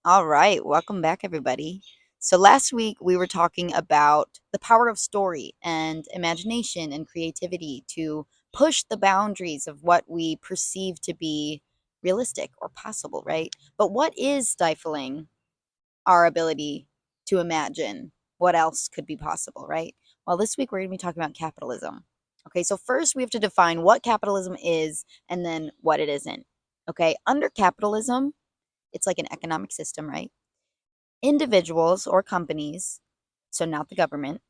All right, welcome back, everybody. So, last week we were talking about the power of story and imagination and creativity to push the boundaries of what we perceive to be realistic or possible, right? But what is stifling our ability to imagine what else could be possible, right? Well, this week we're going to be talking about capitalism. Okay, so first we have to define what capitalism is and then what it isn't. Okay, under capitalism, it's like an economic system, right? Individuals or companies, so not the government,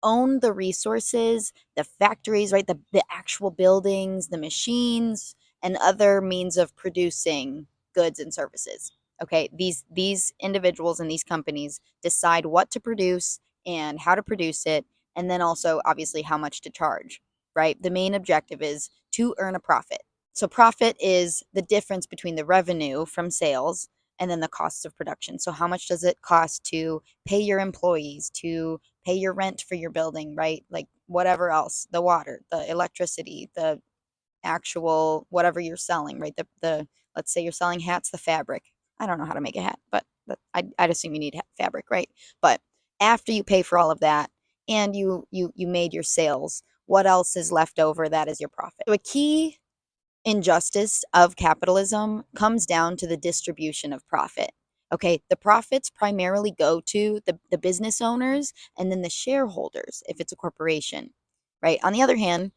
own the resources, the factories, right? The actual buildings, the machines, and other means of producing goods and services. Okay, these individuals and these companies decide what to produce and how to produce it, and then also obviously how much to charge, right? The main objective is to earn a profit. So profit is the difference between the revenue from sales and then the costs of production. So how much does it cost to pay your employees, to pay your rent for your building, right? Like whatever else, the water, the electricity, the actual whatever you're selling, right? The let's say you're selling hats, the fabric. I don't know how to make a hat, but I'd assume you need fabric, right? But after you pay for all of that and you made your sales, what else is left over? That is your profit. So a key injustice of capitalism comes down to the distribution of profit. Okay, the profits primarily go to the business owners and then the shareholders if it's a corporation, right? On the other hand,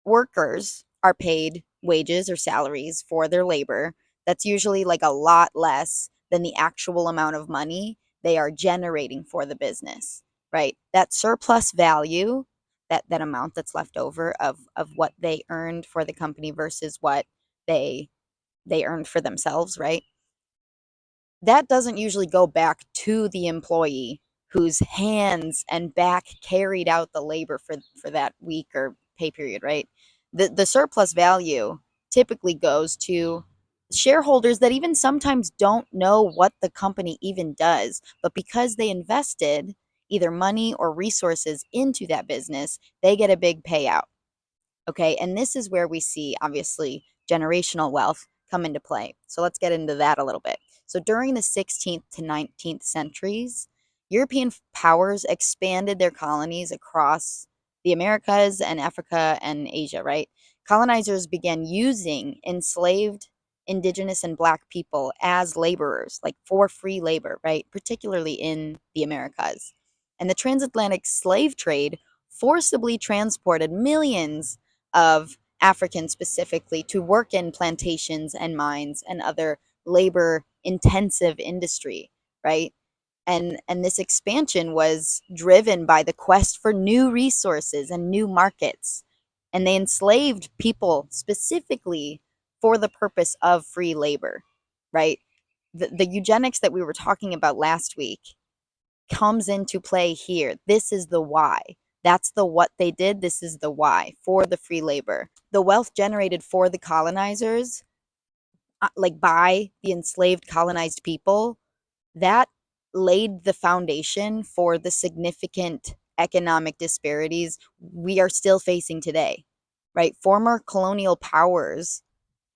workers are paid wages or salaries for their labor. That's usually like a lot less than the actual amount of money they are generating for the business, right? That surplus value, that amount that's left over of what they earned for the company versus what they they earned for themselves, right? That doesn't usually go back to the employee whose hands and back carried out the labor for that week or pay period, right? The surplus value typically goes to shareholders that even sometimes don't know what the company even does, but because they invested either money or resources into that business, they get a big payout. Okay, and this is where we see obviously generational wealth come into play. So let's get into that a little bit. So during the 16th to 19th centuries, European powers expanded their colonies across the Americas and Africa and Asia, right? Colonizers began using enslaved indigenous and black people as laborers, like for free labor, right? Particularly in the Americas. And the transatlantic slave trade forcibly transported millions of Africans specifically to work in plantations and mines and other labor intensive industry, right? And this expansion was driven by the quest for new resources and new markets. And they enslaved people specifically for the purpose of free labor, right? The eugenics that we were talking about last week comes into play here. This is the why. That's the what they did. This is the why for the free labor. The wealth generated for the colonizers, like by the enslaved colonized people, that laid the foundation for the significant economic disparities we are still facing today, right? Former colonial powers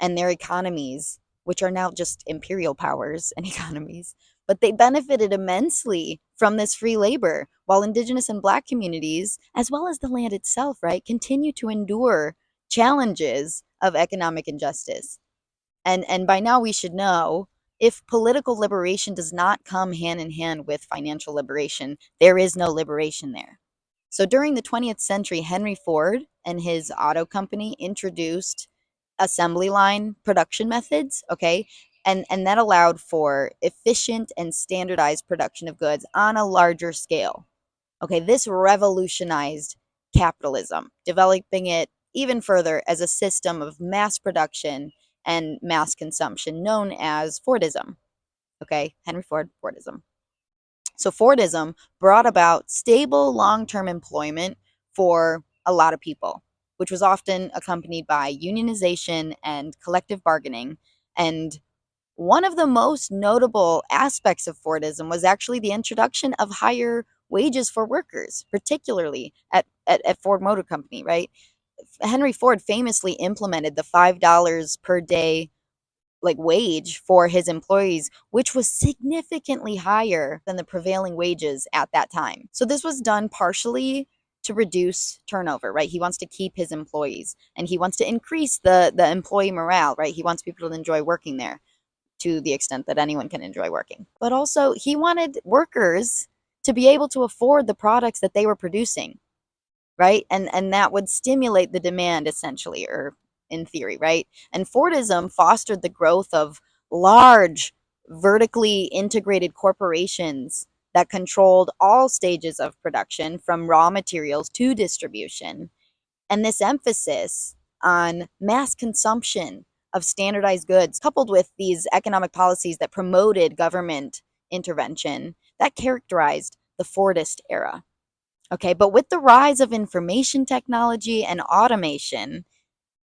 and their economies, which are now just imperial powers and economies, but they benefited immensely from this free labor, while indigenous and black communities, as well as the land itself, right, continue to endure challenges of economic injustice. And by now we should know if political liberation does not come hand in hand with financial liberation, there is no liberation there. So during the 20th century, Henry Ford and his auto company introduced assembly line production methods, okay? And that allowed for efficient and standardized production of goods on a larger scale. Okay, this revolutionized capitalism, developing it even further as a system of mass production and mass consumption known as Fordism. Okay, Henry Ford, Fordism. So Fordism brought about stable long-term employment for a lot of people, which was often accompanied by unionization and collective bargaining. And one of the most notable aspects of Fordism was actually the introduction of higher wages for workers, particularly at Ford Motor Company, right? Henry Ford famously implemented the $5 per day like wage for his employees, which was significantly higher than the prevailing wages at that time. So this was done partially to reduce turnover, right? He wants to keep his employees and he wants to increase the employee morale, right? He wants people to enjoy working there to the extent that anyone can enjoy working. But also, he wanted workers to be able to afford the products that they were producing, right? And that would stimulate the demand essentially, or in theory, right? And Fordism fostered the growth of large vertically integrated corporations that controlled all stages of production from raw materials to distribution. And this emphasis on mass consumption of standardized goods, coupled with these economic policies that promoted government intervention, that characterized the Fordist era. Okay, but with the rise of information technology and automation,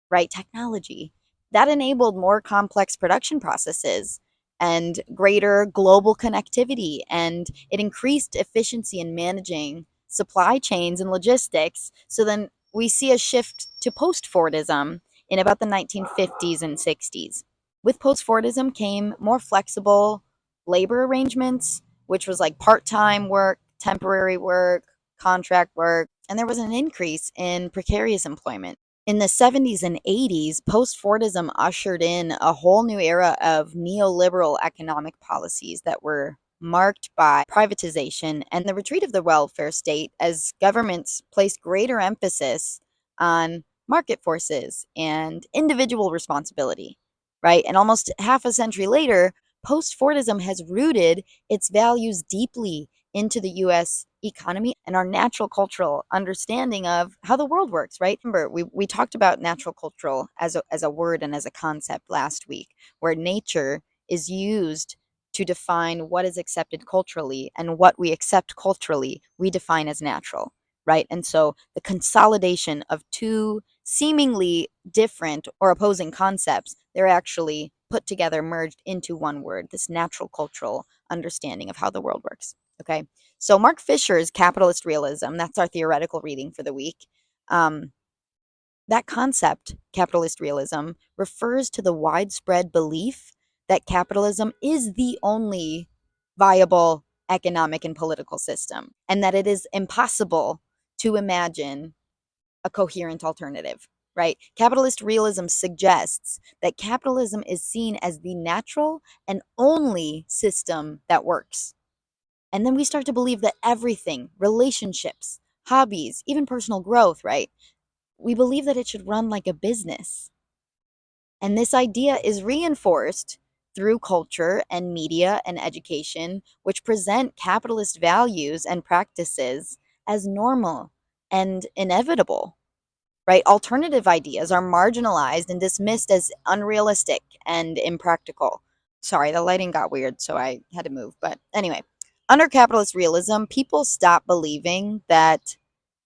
right, technology, that enabled more complex production processes and greater global connectivity, and it increased efficiency in managing supply chains and logistics. So then we see a shift to post-Fordism in about the 1950s and 60s. With post-Fordism came more flexible labor arrangements, which was like part-time work, temporary work, contract work, and there was an increase in precarious employment. In the 70s and 80s, post Fordism ushered in a whole new era of neoliberal economic policies that were marked by privatization and the retreat of the welfare state as governments placed greater emphasis on market forces and individual responsibility, right? And almost half a century later, post Fordism has rooted its values deeply into the US economy and our natural cultural understanding of how the world works, right? Remember, we talked about natural cultural as a word and as a concept last week, where nature is used to define what is accepted culturally, and what we accept culturally, we define as natural, right? And so the consolidation of two seemingly different or opposing concepts, they're actually put together, merged into one word, this natural cultural understanding of how the world works. Okay, so Mark Fisher's capitalist realism, that's our theoretical reading for the week. Um, that concept, capitalist realism, refers to the widespread belief that capitalism is the only viable economic and political system, and that it is impossible to imagine a coherent alternative, right? Capitalist realism suggests that capitalism is seen as the natural and only system that works. And then we start to believe that everything, relationships, hobbies, even personal growth, right? We believe that it should run like a business. And this idea is reinforced through culture and media and education, which present capitalist values and practices as normal and inevitable, right? Alternative ideas are marginalized and dismissed as unrealistic and impractical. Sorry, the lighting got weird, so I had to move. But anyway, under capitalist realism, people stop believing that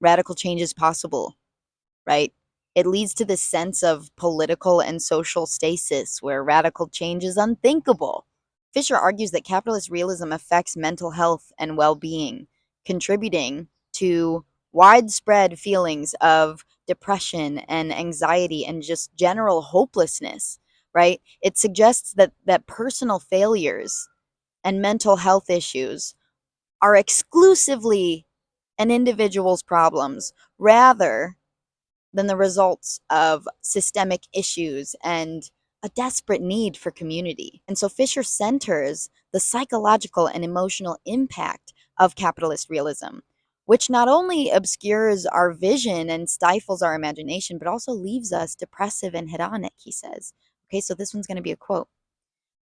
radical change is possible, right? It leads to this sense of political and social stasis where radical change is unthinkable. Fisher argues that capitalist realism affects mental health and well being, contributing to widespread feelings of depression and anxiety and just general hopelessness, right? It suggests that personal failures and mental health issues are exclusively an individual's problems rather than the results of systemic issues and a desperate need for community. And so Fisher centers the psychological and emotional impact of capitalist realism, which not only obscures our vision and stifles our imagination, but also leaves us depressive and hedonic, he says. Okay, so this one's going to be a quote.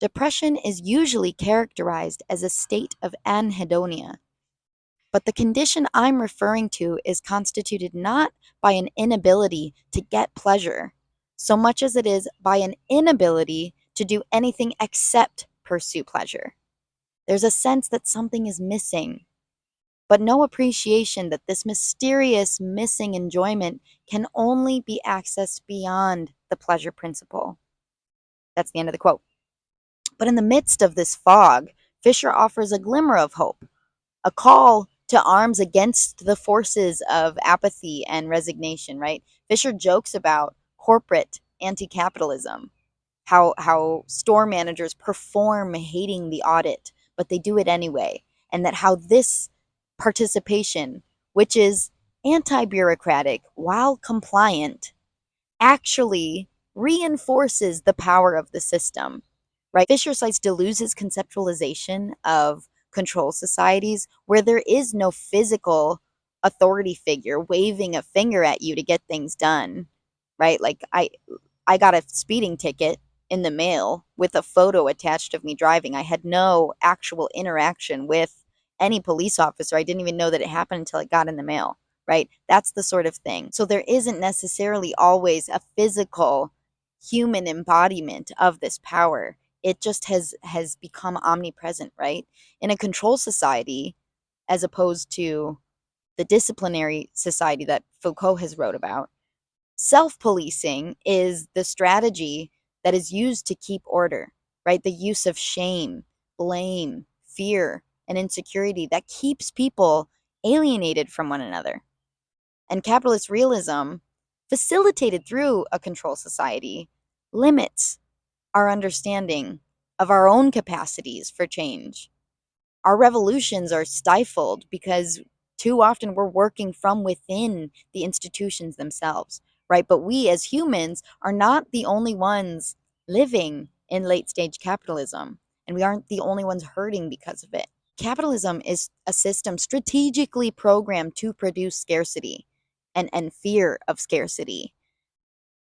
Depression is usually characterized as a state of anhedonia, but the condition I'm referring to is constituted not by an inability to get pleasure, so much as it is by an inability to do anything except pursue pleasure. There's a sense that something is missing, but no appreciation that this mysterious missing enjoyment can only be accessed beyond the pleasure principle. That's the end of the quote. But in the midst of this fog, Fisher offers a glimmer of hope, a call to arms against the forces of apathy and resignation, right? Fisher jokes about corporate anti capitalism, how store managers perform hating the audit, but they do it anyway, and that how this participation, which is anti-bureaucratic while compliant, actually reinforces the power of the system, right? Fisher cites Deleuze's conceptualization of control societies where there is no physical authority figure waving a finger at you to get things done, right? Like I got a speeding ticket in the mail with a photo attached of me driving. I had no actual interaction with any police officer. I didn't even know that it happened until it got in the mail, right? That's the sort of thing. So there isn't necessarily always a physical human embodiment of this power. It just has become omnipresent, right? In a control society, as opposed to the disciplinary society that Foucault has wrote about, self-policing is the strategy that is used to keep order, right? The use of shame, blame, fear, and insecurity that keeps people alienated from one another. And capitalist realism, facilitated through a control society, limits our understanding of our own capacities for change. Our revolutions are stifled because too often we're working from within the institutions themselves, right? But we as humans are not the only ones living in late stage capitalism, and we aren't the only ones hurting because of it. Capitalism is a system strategically programmed to produce scarcity and fear of scarcity,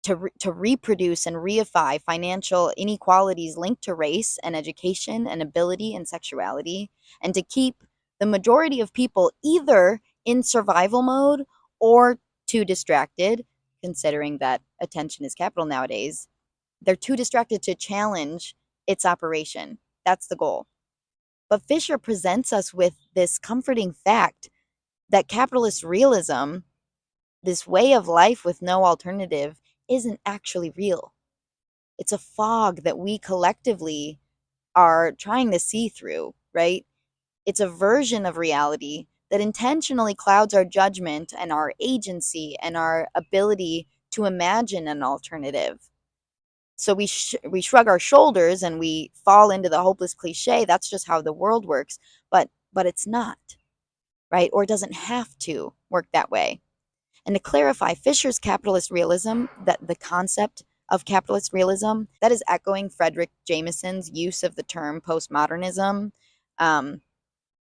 to reproduce and reify financial inequalities linked to race and education and ability and sexuality, and to keep the majority of people either in survival mode or too distracted, considering that attention is capital nowadays. They're too distracted to challenge its operation. That's the goal. But Fisher presents us with this comforting fact that capitalist realism, this way of life with no alternative, isn't actually real. It's a fog that we collectively are trying to see through, right? It's a version of reality that intentionally clouds our judgment and our agency and our ability to imagine an alternative. So we shrug our shoulders and we fall into the hopeless cliche. That's just how the world works, but it's not, right? Or it doesn't have to work that way. And to clarify, Fisher's capitalist realism, that the concept of capitalist realism, that is echoing Frederick Jameson's use of the term postmodernism, um,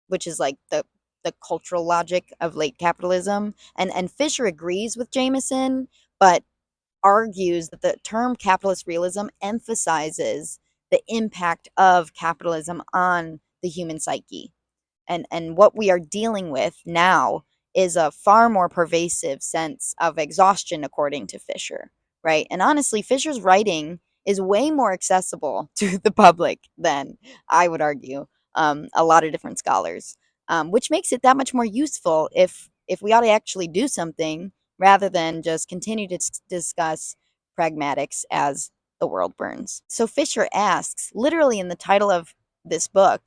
which is like the cultural logic of late capitalism. And Fisher agrees with Jameson, but argues that the term capitalist realism emphasizes the impact of capitalism on the human psyche. And what we are dealing with now is a far more pervasive sense of exhaustion, according to Fisher, right? And honestly, Fisher's writing is way more accessible to the public than, I would argue, a lot of different scholars, which makes it that much more useful if we ought to actually do something rather than just continue to discuss pragmatics as the world burns. So Fisher asks, literally in the title of this book,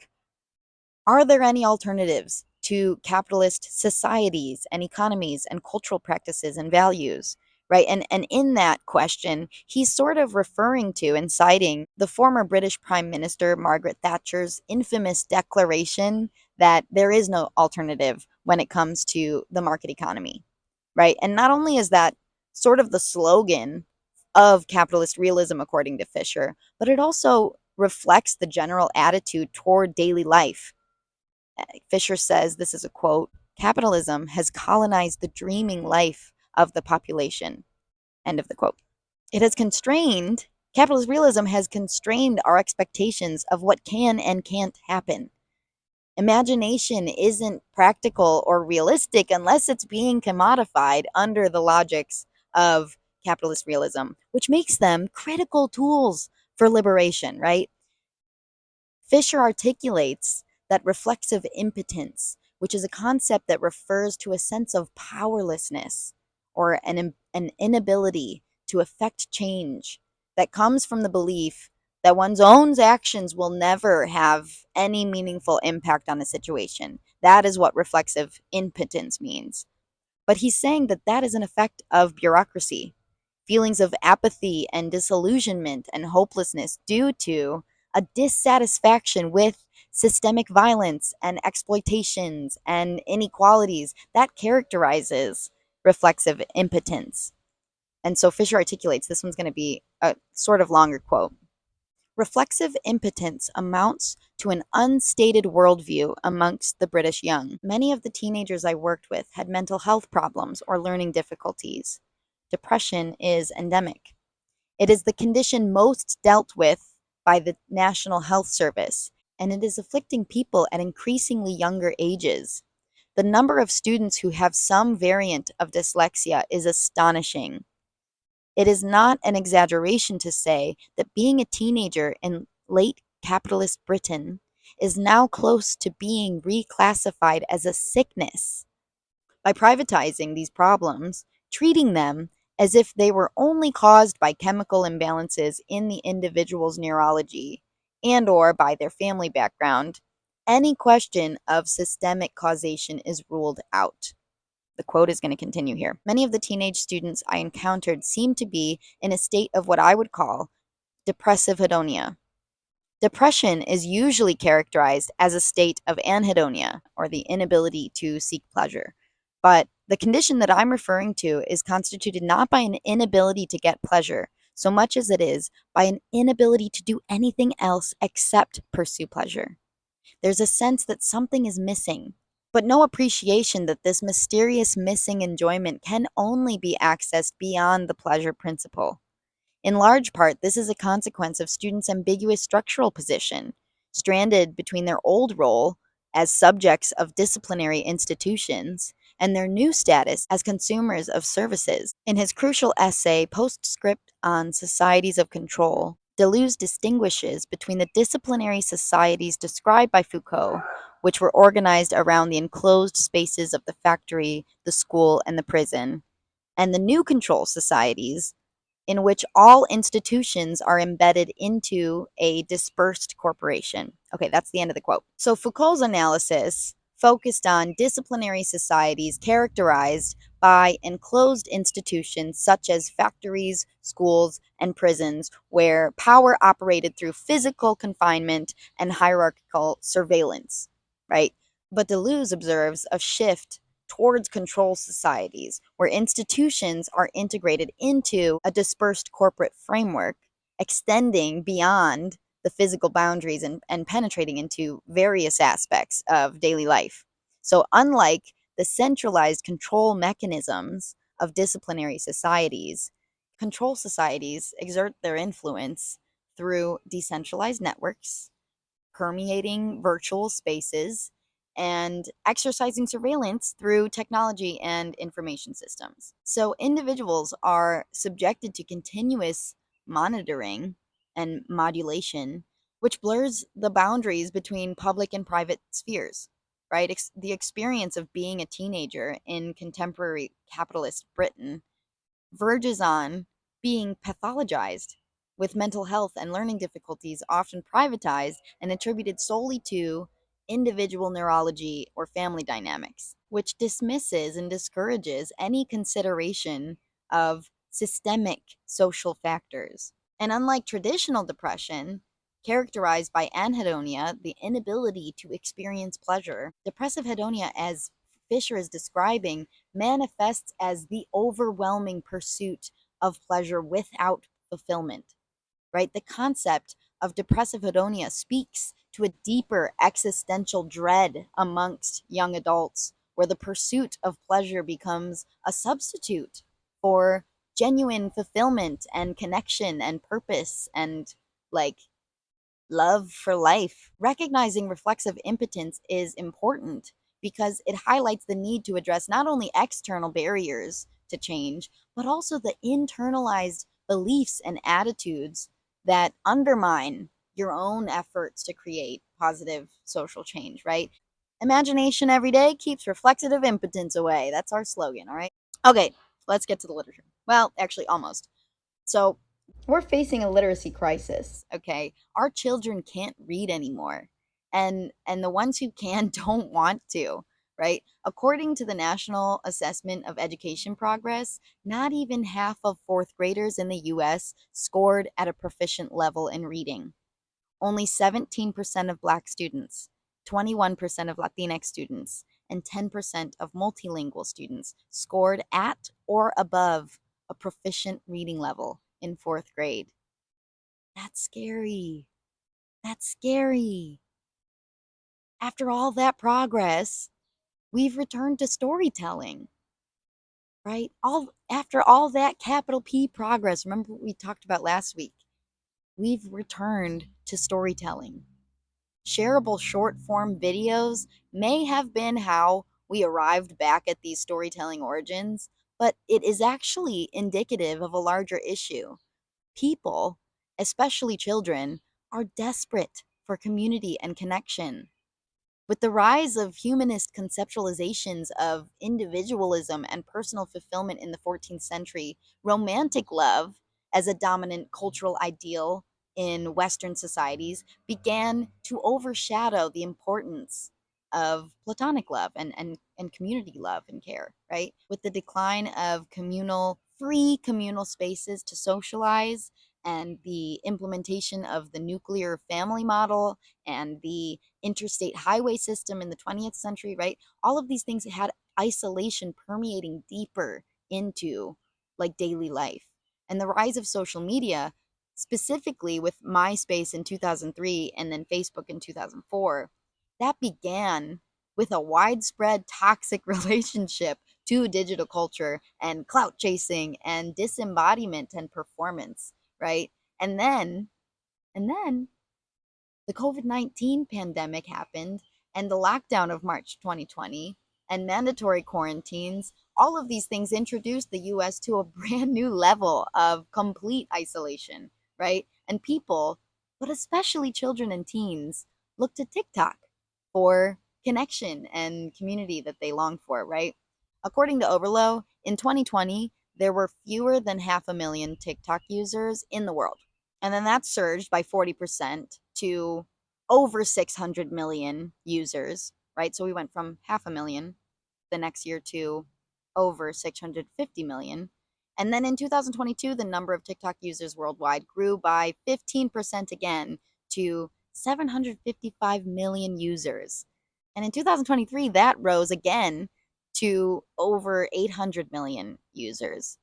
are there any alternatives to capitalist societies and economies and cultural practices and values? Right. And in that question, he's sort of referring to and citing the former British Prime Minister Margaret Thatcher's infamous declaration that there is no alternative when it comes to the market economy. Right. And not only is that sort of the slogan of capitalist realism, according to Fisher, but it also reflects the general attitude toward daily life. Fisher says, this is a quote, capitalism has colonized the dreaming life of the population. End of the quote. It has constrained, capitalist realism has constrained our expectations of what can and can't happen. Imagination isn't practical or realistic unless it's being commodified under the logics of capitalist realism, which makes them critical tools for liberation, right? Fisher articulates that reflexive impotence, which is a concept that refers to a sense of powerlessness or an inability to affect change that comes from the belief that one's own actions will never have any meaningful impact on a situation. That is what reflexive impotence means. But he's saying that that is an effect of bureaucracy. feelings of apathy and disillusionment and hopelessness due to a dissatisfaction with systemic violence and exploitations and inequalities that characterizes reflexive impotence. And so Fisher articulates this one's going to be a sort of longer quote. Reflexive impotence amounts to an unstated worldview amongst the British young. Many of the teenagers I worked with had mental health problems or learning difficulties. Depression is endemic. It is the condition most dealt with by the National Health Service, and it is afflicting people at increasingly younger ages. The number of students who have some variant of dyslexia is astonishing. It is not an exaggeration to say that being a teenager in late capitalist Britain is now close to being reclassified as a sickness. By privatizing these problems, treating them as if they were only caused by chemical imbalances in the individual's neurology and or by their family background, any question of systemic causation is ruled out. The quote is going to continue here. Many of the teenage students I encountered seemed to be in a state of what I would call depressive hedonia. Depression is usually characterized as a state of anhedonia, or the inability to seek pleasure. But the condition that I'm referring to is constituted not by an inability to get pleasure, so much as it is by an inability to do anything else except pursue pleasure. There's a sense that something is missing, but no appreciation that this mysterious missing enjoyment can only be accessed beyond the pleasure principle. In large part, this is a consequence of students' ambiguous structural position, stranded between their old role as subjects of disciplinary institutions and their new status as consumers of services. In his crucial essay, Postscript on Societies of Control, Deleuze distinguishes between the disciplinary societies described by Foucault, which were organized around the enclosed spaces of the factory, the school, and the prison, and the new control societies in which all institutions are embedded into a dispersed corporation. Okay, that's the end of the quote. So Foucault's analysis focused on disciplinary societies characterized by enclosed institutions such as factories, schools, and prisons, where power operated through physical confinement and hierarchical surveillance, right? But Deleuze observes a shift towards control societies, where institutions are integrated into a dispersed corporate framework, extending beyond the physical boundaries and penetrating into various aspects of daily life. So, unlike the centralized control mechanisms of disciplinary societies, control societies exert their influence through decentralized networks, permeating virtual spaces, and exercising surveillance through technology and information systems. So individuals are subjected to continuous monitoring and modulation, which blurs the boundaries between public and private spheres, right? The experience of being a teenager in contemporary capitalist Britain verges on being pathologized, with mental health and learning difficulties often privatized and attributed solely to individual neurology or family dynamics, which dismisses and discourages any consideration of systemic social factors. And unlike traditional depression, characterized by anhedonia, the inability to experience pleasure, depressive hedonia, as Fisher is describing, manifests as the overwhelming pursuit of pleasure without fulfillment, right? The concept of depressive hedonia speaks to a deeper existential dread amongst young adults, where the pursuit of pleasure becomes a substitute for genuine fulfillment and connection and purpose and like love for life. Recognizing reflexive impotence is important because it highlights the need to address not only external barriers to change, but also the internalized beliefs and attitudes that undermine your own efforts to create positive social change, right? Imagination every day keeps reflexive impotence away. That's our slogan, all right? Okay, let's get to the literature. Well, actually, almost. So, we're facing a literacy crisis, okay? Our children can't read anymore. And the ones who can don't want to. right? According to the National Assessment of Education Progress, not even half of fourth graders in the US scored at a proficient level in reading. Only 17% of Black students, 21% of Latinx students, and 10% of multilingual students scored at or above a proficient reading level in fourth grade. That's scary. That's scary. After all that progress, we've returned to storytelling, right? All after all that capital P progress, remember what we talked about last week? We've returned to storytelling. Shareable short form videos may have been how we arrived back at these storytelling origins, but it is actually indicative of a larger issue. People, especially children, are desperate for community and connection. With the rise of humanist conceptualizations of individualism and personal fulfillment in the 14th century, romantic love, as a dominant cultural ideal in Western societies, began to overshadow the importance of platonic love and community love and care, right? With the decline of free communal spaces to socialize and the implementation of the nuclear family model and the interstate highway system in the 20th century, right? All of these things had isolation permeating deeper into like daily life. And the rise of social media, specifically with MySpace in 2003 and then Facebook in 2004, that began with a widespread toxic relationship to digital culture and clout chasing and disembodiment and performance, right? And then, and then the COVID-19 pandemic happened and the lockdown of March 2020 and mandatory quarantines, all of these things introduced the US to a brand new level of complete isolation, right? And people, but especially children and teens, look to TikTok for connection and community that they long for, right? According to Overlow, in 2020, there were fewer than half a million TikTok users in the world. And then that surged by 40% to over 600 million users, right? So we went from half a million the next year to over 650 million. And then in 2022, the number of TikTok users worldwide grew by 15% again to 755 million users. And in 2023, that rose again to over 800 million users,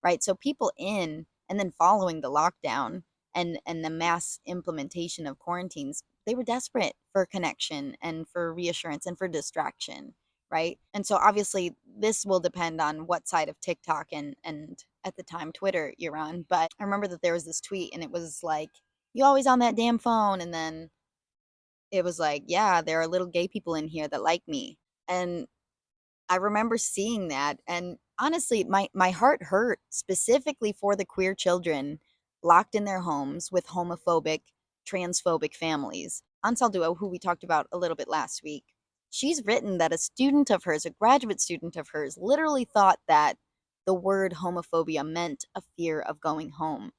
right? So people in and then following the lockdown and the mass implementation of quarantines, they were desperate for connection and for reassurance and for distraction, right? And so obviously this will depend on what side of TikTok and at the time Twitter you're on. But I remember that there was this tweet and it was like, "You always on that damn phone," and then it was like, "Yeah, there are little gay people in here that like me." And I remember seeing that, and honestly, my heart hurt specifically for the queer children locked in their homes with homophobic, transphobic families. Ansel Duo, who we talked about a little bit last week, she's written that a student of hers, a graduate student of hers, literally thought that the word homophobia meant a fear of going home.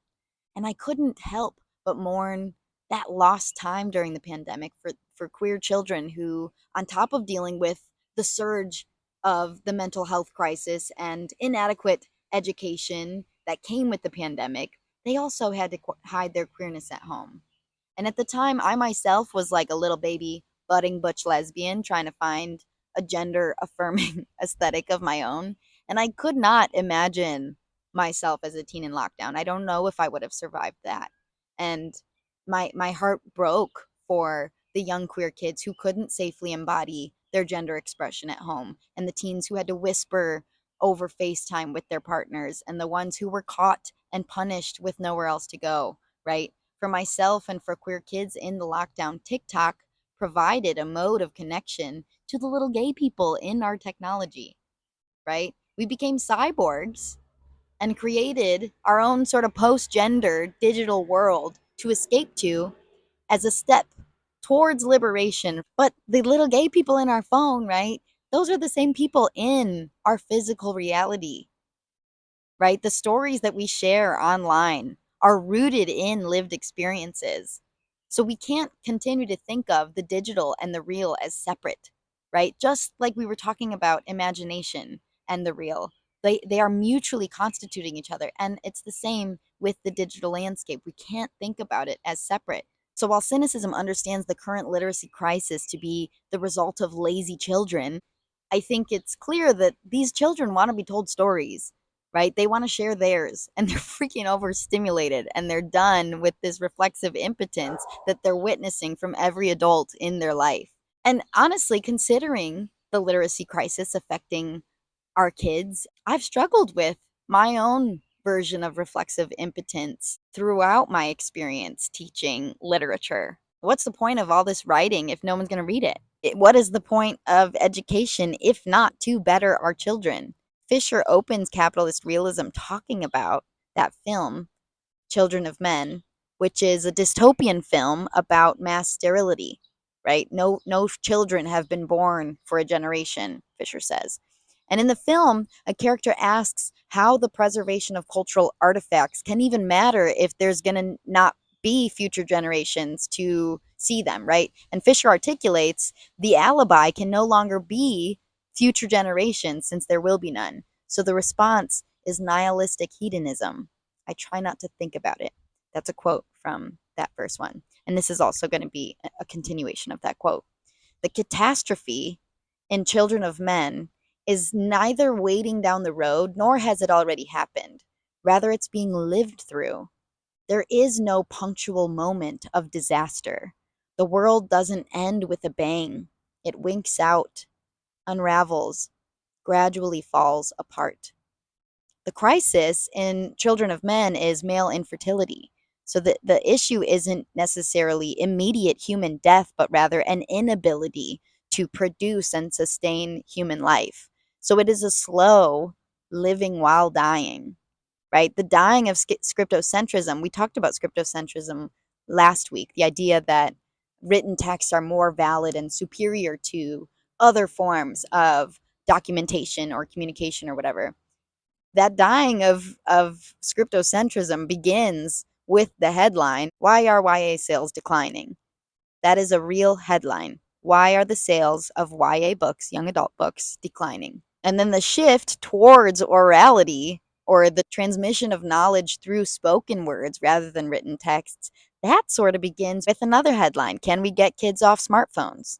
And I couldn't help but mourn that lost time during the pandemic for queer children who, on top of dealing with the surge of the mental health crisis and inadequate education that came with the pandemic, they also had to hide their queerness at home. And at the time, I myself was like a little baby, budding butch lesbian trying to find a gender affirming aesthetic of my own. And I could not imagine myself as a teen in lockdown. I don't know if I would have survived that. And my heart broke for the young queer kids who couldn't safely embody their gender expression at home, and the teens who had to whisper over FaceTime with their partners, and the ones who were caught and punished with nowhere else to go, right? For myself and for queer kids in the lockdown, TikTok provided a mode of connection to the little gay people in our technology, right? We became cyborgs and created our own sort of post gender digital world to escape to as a step towards liberation. But the little gay people in our phone, right? Those are the same people in our physical reality, right? The stories that we share online are rooted in lived experiences. So we can't continue to think of the digital and the real as separate. right? Just like we were talking about imagination and the real. They are mutually constituting each other. And it's the same with the digital landscape. We can't think about it as separate. So while cynicism understands the current literacy crisis to be the result of lazy children, I think it's clear that these children want to be told stories, right? They want to share theirs, and they're freaking overstimulated, and they're done with this reflexive impotence that they're witnessing from every adult in their life. And honestly, considering the literacy crisis affecting our kids, I've struggled with my own version of reflexive impotence throughout my experience teaching literature. What's the point of all this writing if no one's going to read it? What is the point of education if not to better our children? Fisher opens capitalist realism talking about that film, Children of Men, which is a dystopian film about mass sterility, right? No children have been born for a generation, Fisher says. And in the film, a character asks how the preservation of cultural artifacts can even matter if there's going to not be future generations to see them, right? And Fisher articulates the alibi can no longer be future generations since there will be none. So the response is nihilistic hedonism. I try not to think about it. That's a quote from that first one. And this is also going to be a continuation of that quote. The catastrophe in Children of Men is neither waiting down the road nor has it already happened. Rather, it's being lived through. There is no punctual moment of disaster. The world doesn't end with a bang. It winks out, unravels, gradually falls apart. The crisis in Children of Men is male infertility. So the issue isn't necessarily immediate human death, but rather an inability to produce and sustain human life. So it is a slow living while dying, right? The dying of scriptocentrism. We talked about scriptocentrism last week, the idea that written texts are more valid and superior to other forms of documentation or communication or whatever. That dying of scriptocentrism begins with the headline, why are YA sales declining? That is a real headline. Why are the sales of YA books, young adult books, declining? And then the shift towards orality or the transmission of knowledge through spoken words rather than written texts, that sort of begins with another headline. Can we get kids off smartphones?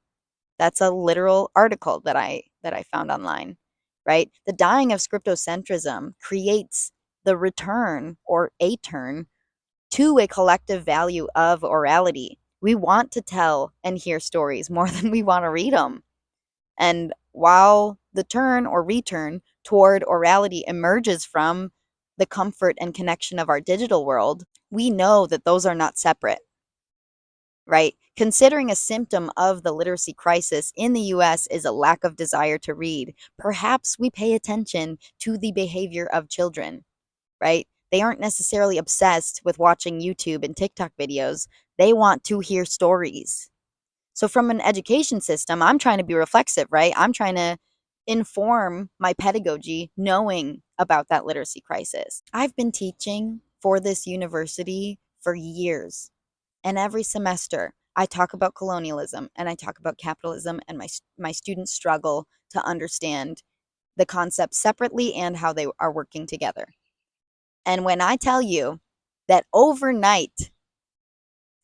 That's a literal article that I found online, right? The dying of scriptocentrism creates the return or a turn to a collective value of orality. We want to tell and hear stories more than we want to read them. And while the turn or return toward orality emerges from the comfort and connection of our digital world, we know that those are not separate, right? Considering a symptom of the literacy crisis in the US is a lack of desire to read, perhaps we pay attention to the behavior of children, right? They aren't necessarily obsessed with watching YouTube and TikTok videos. They want to hear stories. So, from an education system, I'm trying to be reflexive, right? I'm trying to inform my pedagogy knowing about that literacy crisis. I've been teaching for this university for years. And every semester, I talk about colonialism and I talk about capitalism, and my students struggle to understand the concepts separately and how they are working together. And when I tell you that overnight,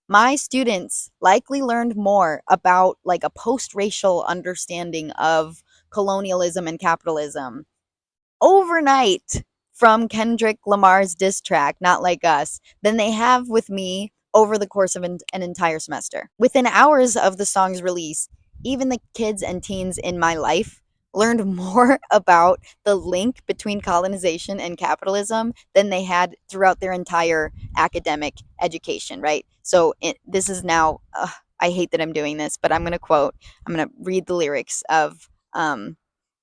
my students likely learned more about like a post-racial understanding of colonialism and capitalism overnight from Kendrick Lamar's diss track, Not Like Us, than they have with me over the course of an entire semester. Within hours of the song's release, even the kids and teens in my life learned more about the link between colonization and capitalism than they had throughout their entire academic education, right? So this is now, I hate that I'm doing this, but I'm going to read the lyrics of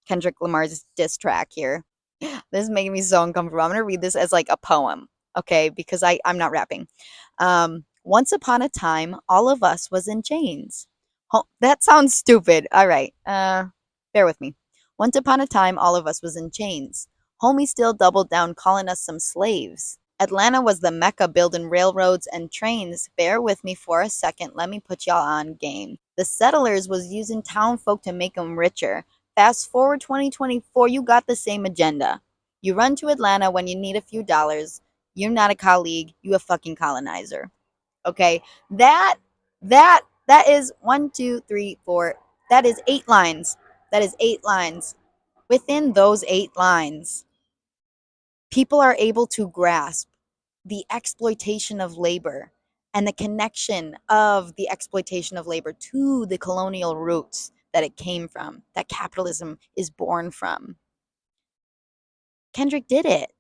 Kendrick Lamar's diss track here. This is making me so uncomfortable. I'm gonna read this as like a poem, okay? Because I'm not rapping. Once upon a time, all of us was in chains. That sounds stupid. All right, bear with me. Once upon a time, all of us was in chains. Homie still doubled down, calling us some slaves. Atlanta was the mecca building railroads and trains. Bear with me for a second. Let me put y'all on game. The settlers was using town folk to make them richer. Fast forward 2024, you got the same agenda. You run to Atlanta when you need a few dollars. You're not a colleague, you a fucking colonizer. Okay? That is one, two, three, four. That is 8 lines. That is 8 lines. Within those 8 lines, people are able to grasp the exploitation of labor and the connection of the exploitation of labor to the colonial roots that it came from, that capitalism is born from. Kendrick did it,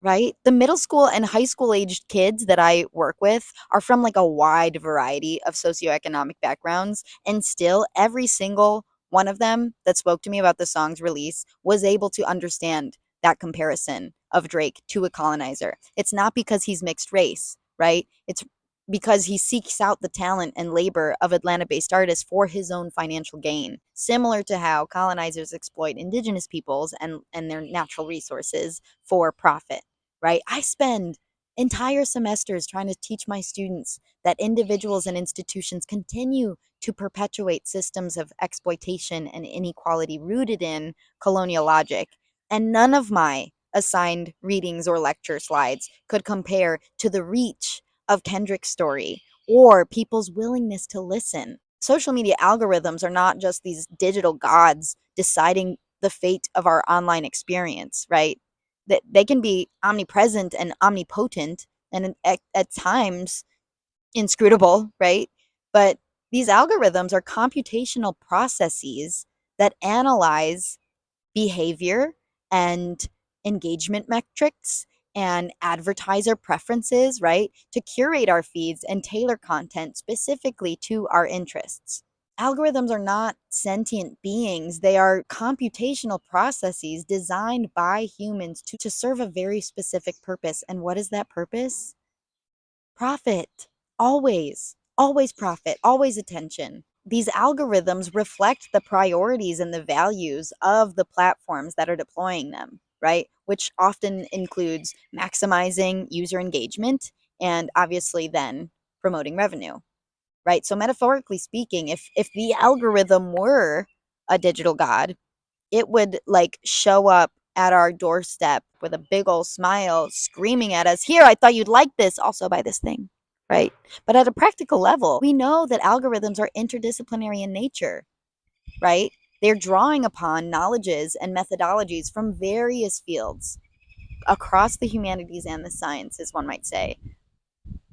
right? The middle school and high school aged kids that I work with are from like a wide variety of socioeconomic backgrounds. And still, every single one of them that spoke to me about the song's release was able to understand that comparison of Drake to a colonizer. It's not because he's mixed race, right? It's because he seeks out the talent and labor of Atlanta based artists for his own financial gain, similar to how colonizers exploit indigenous peoples and their natural resources for profit, right? I spend entire semesters trying to teach my students that individuals and institutions continue to perpetuate systems of exploitation and inequality rooted in colonial logic. And none of my assigned readings or lecture slides could compare to the reach of Kendrick's story or people's willingness to listen. Social media algorithms are not just these digital gods deciding the fate of our online experience, right? That they can be omnipresent and omnipotent and at times inscrutable, right? But these algorithms are computational processes that analyze behavior and engagement metrics and advertiser preferences, right? To curate our feeds and tailor content specifically to our interests. Algorithms are not sentient beings. They are computational processes designed by humans to serve a very specific purpose. And what is that purpose? Profit. Always. Always profit. Always attention. These algorithms reflect the priorities and the values of the platforms that are deploying them, right? Which often includes maximizing user engagement and obviously then promoting revenue, right? So metaphorically speaking, if the algorithm were a digital god, it would like show up at our doorstep with a big old smile screaming at us, "Here, I thought you'd like this, also buy this thing." Right? But at a practical level, we know that algorithms are interdisciplinary in nature, right? They're drawing upon knowledges and methodologies from various fields across the humanities and the sciences, one might say,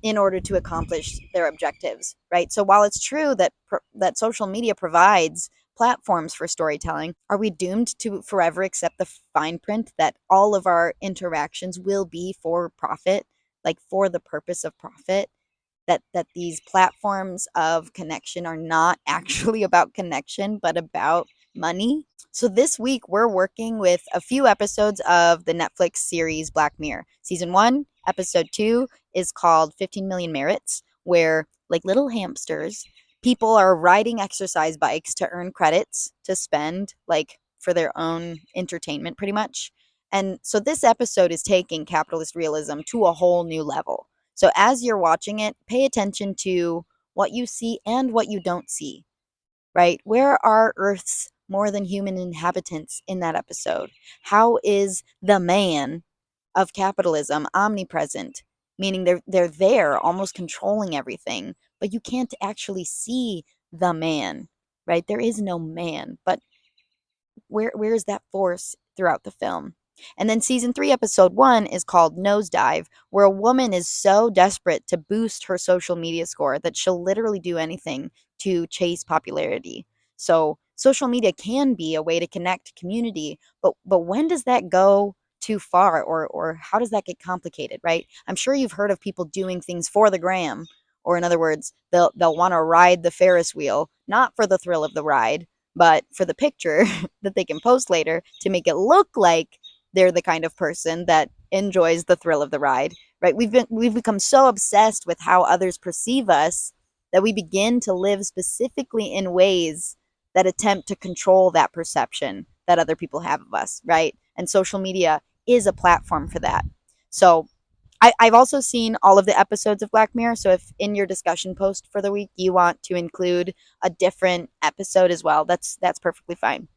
in order to accomplish their objectives, right? So while it's true that that social media provides platforms for storytelling, are we doomed to forever accept the fine print that all of our interactions will be for profit, like for the purpose of profit? That these platforms of connection are not actually about connection but about money. So this week we're working with a few episodes of the Netflix series Black Mirror. Season 1, episode 2 is called 15 Million Merits, where like little hamsters, people are riding exercise bikes to earn credits to spend like for their own entertainment pretty much. And so this episode is taking capitalist realism to a whole new level. So as you're watching it, pay attention to what you see and what you don't see, right? Where are Earth's more than human inhabitants in that episode? How is the man of capitalism omnipresent? Meaning they're there almost controlling everything, but you can't actually see the man, right? There is no man, but where is that force throughout the film? And then season 3, episode 1 is called Nosedive, where a woman is so desperate to boost her social media score that she'll literally do anything to chase popularity. So social media can be a way to connect community, but when does that go too far, or how does that get complicated, right? I'm sure you've heard of people doing things for the gram, or in other words, they'll want to ride the Ferris wheel, not for the thrill of the ride, but for the picture that they can post later to make it look like they're the kind of person that enjoys the thrill of the ride, right? We've become so obsessed with how others perceive us that we begin to live specifically in ways that attempt to control that perception that other people have of us, right? And social media is a platform for that. So I've also seen all of the episodes of Black Mirror. So if in your discussion post for the week you want to include a different episode as well, that's perfectly fine.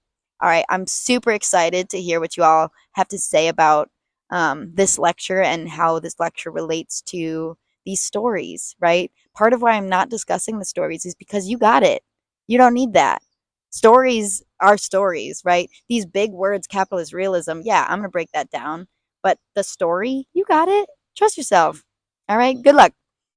All right, I'm super excited to hear what you all have to say about this lecture and how this lecture relates to these stories. Right, part of why I'm not discussing the stories is because you got it. You don't need that. Stories are stories, right? These big words, capitalist realism. Yeah, I'm gonna break that down. But the story, you got it. Trust yourself. All right. Good luck.